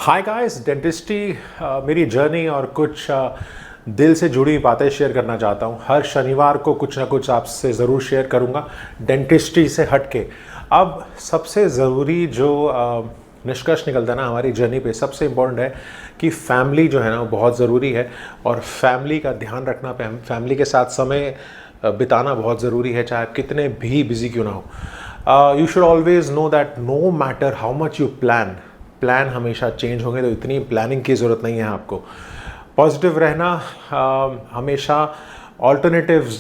Hi guys, dentistry मेरी journey और कुछ दिल से जुड़ी बातें शेयर करना चाहता हूँ। हर शनिवार को कुछ ना कुछ आपसे ज़रूर शेयर करूँगा डेंटिस्ट्री से हट के। अब सबसे ज़रूरी जो निष्कर्ष निकलता है ना हमारी जर्नी पे, सबसे इम्पोर्टेंट है कि फैमिली जो है ना वो बहुत ज़रूरी है और फैमिली का ध्यान रखना, फैमिली के साथ समय बिताना बहुत ज़रूरी है, चाहे आप कितने भी बिजी क्यों ना हो। You should always know that no matter how much you plan हमेशा चेंज होंगे, तो इतनी प्लानिंग की ज़रूरत नहीं है आपको। पॉजिटिव रहना हमेशा ऑल्टरनेटिव्स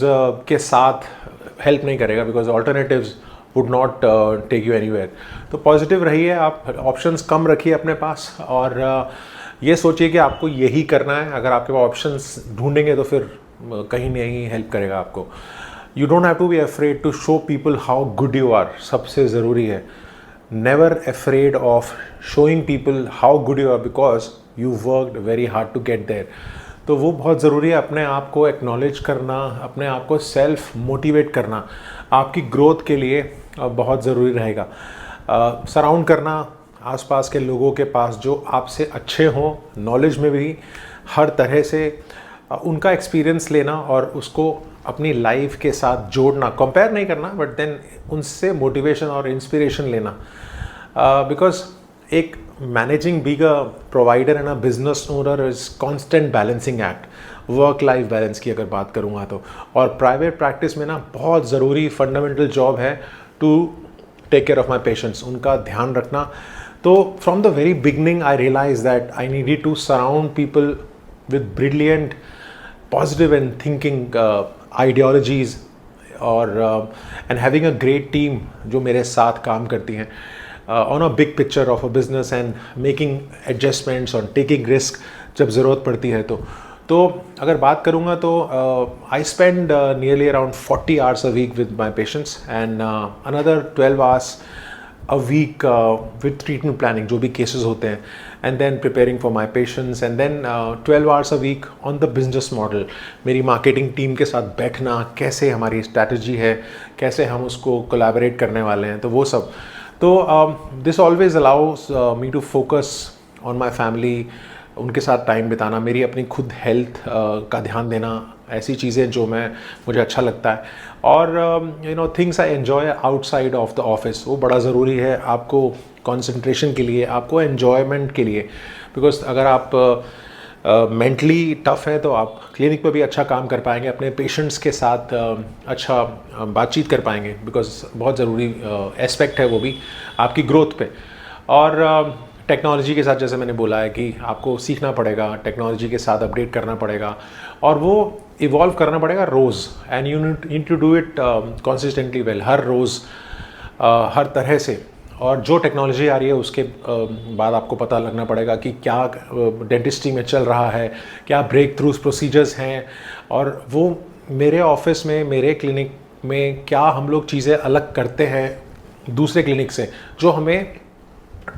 के साथ हेल्प नहीं करेगा, because alternatives would not take you anywhere. तो पॉजिटिव रहिए, आप ऑप्शंस कम रखिए अपने पास और ये सोचिए कि आपको यही करना है। अगर आपके पास ऑप्शंस ढूंढेंगे तो फिर कहीं नहीं हेल्प करेगा आपको। You don't have to be afraid to show people how good you are, सबसे ज़रूरी है। never afraid of showing people how good you are because you worked very hard to get there। तो वो बहुत ज़रूरी है, अपने आप को एक्नॉलेज करना, अपने आप को सेल्फ मोटिवेट करना आपकी ग्रोथ के लिए बहुत ज़रूरी रहेगा। सराउंड करना आसपास के लोगों के पास जो आपसे अच्छे हों, नॉलेज में भी हर तरह से उनका एक्सपीरियंस लेना और उसको अपनी लाइफ के साथ जोड़ना, कंपेयर नहीं करना बट देन उनसे मोटिवेशन और इंस्पिरेशन लेना। बिकॉज एक managing being a provider and a business owner is constant balancing act. Work life balance की अगर बात करूँगा तो, और प्राइवेट प्रैक्टिस में ना बहुत ज़रूरी फंडामेंटल जॉब है to take care of my patients, उनका ध्यान रखना। तो from the very beginning I realise that I needed to surround people with brilliant positive and thinking ideologies और and having a great team जो मेरे साथ काम करती हैं on a big picture of a business and making adjustments और taking risk जब ज़रूरत पड़ती है। तो अगर बात करूँगा तो I spend nearly around 40 hours a week with my patients and another 12 hours a week with treatment planning, जो भी cases होते हैं, and then preparing for my patients, and then 12 hours a week on the business model। मेरी marketing team के साथ बैठना, कैसे हमारी strategy है, कैसे हम उसको collaborate करने वाले हैं, तो वो सब। तो this always allows me to focus on my family, उनके साथ टाइम बिताना, मेरी अपनी खुद हेल्थ का ध्यान देना, ऐसी चीज़ें जो मुझे अच्छा लगता है। और you know things I enjoy outside of the office, वो बड़ा ज़रूरी है आपको कंसंट्रेशन के लिए, आपको एन्जॉयमेंट के लिए। बिकॉज अगर आप मेंटली टफ है तो आप क्लिनिक में भी अच्छा काम कर पाएंगे, अपने पेशेंट्स के साथ अच्छा बातचीत कर पाएंगे, बिकॉज बहुत ज़रूरी एस्पेक्ट है वो भी आपकी ग्रोथ पे। और टेक्नोलॉजी के साथ, जैसे मैंने बोला है कि आपको सीखना पड़ेगा, टेक्नोलॉजी के साथ अपडेट करना पड़ेगा और वो इवॉल्व करना पड़ेगा रोज़, and you need to do it consistently well, हर रोज़ हर तरह से। और जो टेक्नोलॉजी आ रही है उसके बाद आपको पता लगना पड़ेगा कि क्या डेंटिस्ट्री में चल रहा है, क्या ब्रेक थ्रूज प्रोसीजर्स हैं, और वो मेरे ऑफिस में, मेरे क्लिनिक में क्या हम लोग चीज़ें अलग करते हैं दूसरे क्लिनिक से जो हमें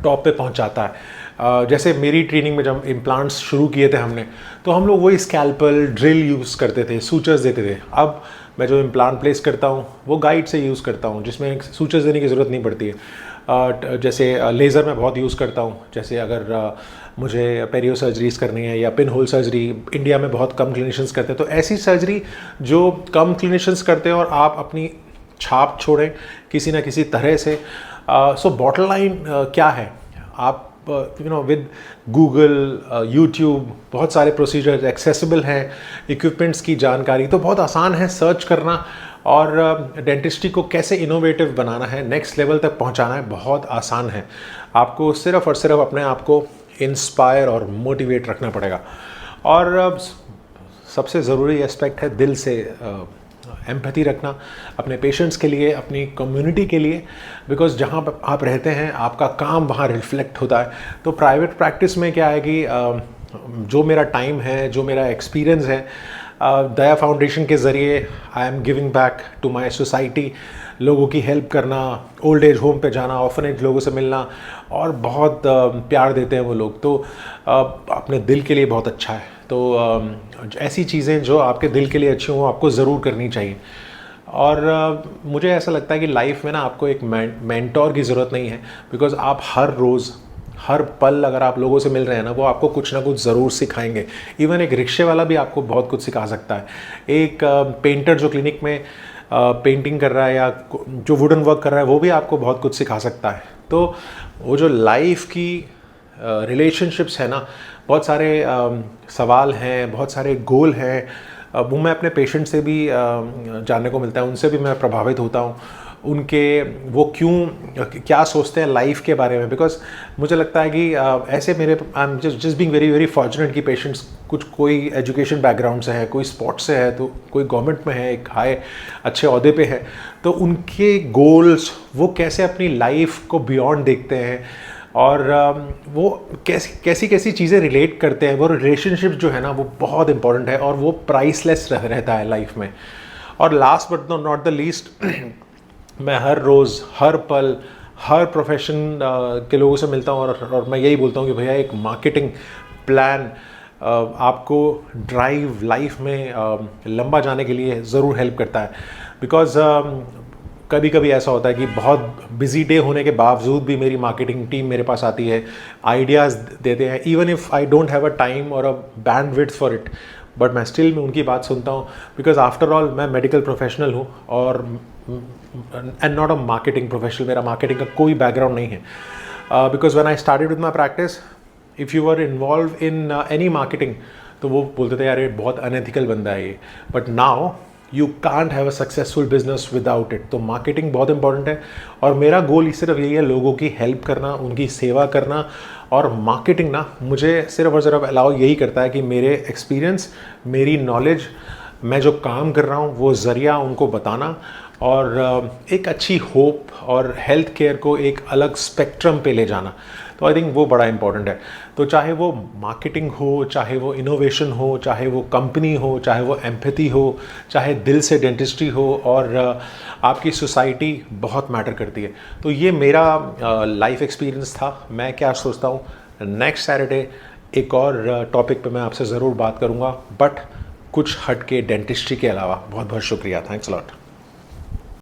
टॉप पे पहुंचाता है। जैसे मेरी ट्रेनिंग में जब इम्प्लांट्स शुरू किए थे हमने, तो हम लोग वही स्कैल्पल ड्रिल यूज़ करते थे, सूचर्स देते थे। अब मैं जो इम्प्लांट प्लेस करता हूँ वो गाइड से यूज़ करता हूँ, जिसमें सूचर्स देने की ज़रूरत नहीं पड़ती है। जैसे लेज़र मैं बहुत यूज़ करता हूँ, जैसे अगर मुझे पेरियो सर्जरीज करनी है या पिन होल सर्जरी, इंडिया में बहुत कम क्लिनिशियंस करते हैं, तो ऐसी सर्जरी जो कम क्लिनिशियंस करते हैं और आप अपनी छाप छोड़ें किसी ना किसी तरह से। सो बॉटम लाइन क्या है, आप you know with Google, YouTube, बहुत सारे प्रोसीजर्स एक्सेसिबल हैं, इक्विपमेंट्स की जानकारी तो बहुत आसान है सर्च करना, और डेंटिस्ट्री को कैसे इनोवेटिव बनाना है, नेक्स्ट लेवल तक पहुंचाना है, बहुत आसान है। आपको सिर्फ और सिर्फ अपने आप को इंस्पायर और मोटिवेट रखना पड़ेगा। और सबसे ज़रूरी एस्पेक्ट है दिल से एम्पैथी रखना अपने पेशेंट्स के लिए, अपनी कम्युनिटी के लिए, बिकॉज जहाँ आप रहते हैं आपका काम वहाँ रिफ्लेक्ट होता है। तो प्राइवेट प्रैक्टिस में क्या है कि जो मेरा टाइम है, जो मेरा एक्सपीरियंस है, दया फाउंडेशन के ज़रिए I am giving back to my society, लोगों की हेल्प करना, ओल्ड एज होम पे जाना, ऑर्फनेज लोगों से मिलना, और बहुत प्यार देते हैं वो लोग, तो अपने दिल के लिए बहुत अच्छा है। तो ऐसी चीज़ें जो आपके दिल के लिए अच्छी हों आपको ज़रूर करनी चाहिए। और मुझे ऐसा लगता है कि लाइफ में ना आपको एक मेंटोर की ज़रूरत नहीं है, बिकॉज़ आप हर रोज़ हर पल अगर आप लोगों से मिल रहे हैं ना, वो आपको कुछ ना कुछ ज़रूर सिखाएंगे। इवन एक रिक्शे वाला भी आपको बहुत कुछ सिखा सकता है। एक पेंटर जो क्लिनिक में पेंटिंग कर रहा है या जो वुडन वर्क कर रहा है, वो भी आपको बहुत कुछ सिखा सकता है। तो वो जो लाइफ की रिलेशनशिप्स है ना, बहुत सारे सवाल हैं, बहुत सारे गोल हैं, वो मैं अपने पेशेंट से भी जानने को मिलता है, उनसे भी मैं प्रभावित होता हूँ। उनके वो क्या सोचते हैं लाइफ के बारे में, बिकॉज मुझे लगता है कि ऐसे मेरे I am just being very very fortunate कि पेशेंट्स कुछ कोई एजुकेशन बैकग्राउंड से है, कोई स्पोर्ट्स से है, तो कोई गवर्नमेंट में है, एक हाई अच्छे अहदे पे है, तो उनके गोल्स वो कैसे अपनी लाइफ को बियॉन्ड देखते हैं और वो कैसी कैसी चीज़ें रिलेट करते हैं। वो रिलेशनशिप जो है ना, वो बहुत इंपॉर्टेंट है और वो प्राइसलेस रहता है लाइफ में। और last but not the least, मैं हर रोज़, हर पल, हर प्रोफेशन के लोगों से मिलता हूँ और मैं यही बोलता हूँ कि भैया एक मार्केटिंग प्लान आपको ड्राइव लाइफ में लंबा जाने के लिए ज़रूर हेल्प करता है। बिकॉज़ कभी कभी ऐसा होता है कि बहुत बिजी डे होने के बावजूद भी मेरी मार्केटिंग टीम मेरे पास आती है, आइडियाज़ देते हैं, even if I don't have a time और a bandwidth for it, but मैं स्टिल मैं उनकी बात सुनता हूँ। बिकॉज आफ्टर ऑल मैं मेडिकल प्रोफेशनल हूँ और and not a marketing professional, मेरा मार्केटिंग का कोई बैकग्राउंड नहीं है। Because when I started with my practice, if you are involve in any marketing, तो वो बोलते थे यार ये बहुत अनएथिकल बंदा है ये, but now you can't have a successful business without it. तो मार्केटिंग बहुत इंपॉर्टेंट है और मेरा गोल सिर्फ यही है, लोगों की हेल्प करना, उनकी सेवा करना। और मार्केटिंग ना मुझे सिर्फ और सिर्फ अलाउ यही करता है कि मेरे एक्सपीरियंस, मेरी नॉलेज, मैं जो काम कर रहा हूँ वो ज़रिया उनको बताना और एक अच्छी होप और हेल्थ केयर को एक अलग स्पेक्ट्रम पे ले जाना। तो आई थिंक वो बड़ा इंपॉर्टेंट है। तो चाहे वो मार्केटिंग हो, चाहे वो इनोवेशन हो, चाहे वो कंपनी हो, चाहे वो एम्पैथी हो, चाहे दिल से डेंटिस्ट्री हो, और आपकी सोसाइटी बहुत मैटर करती है। तो ये मेरा लाइफ एक्सपीरियंस था। मैं क्या सोचता हूँ, नेक्स्ट सैटरडे एक और टॉपिक पे मैं आपसे ज़रूर बात करूँगा, बट कुछ हट के डेंटिस्ट्री के अलावा। बहुत बहुत शुक्रिया, थैंक्स अ लॉट।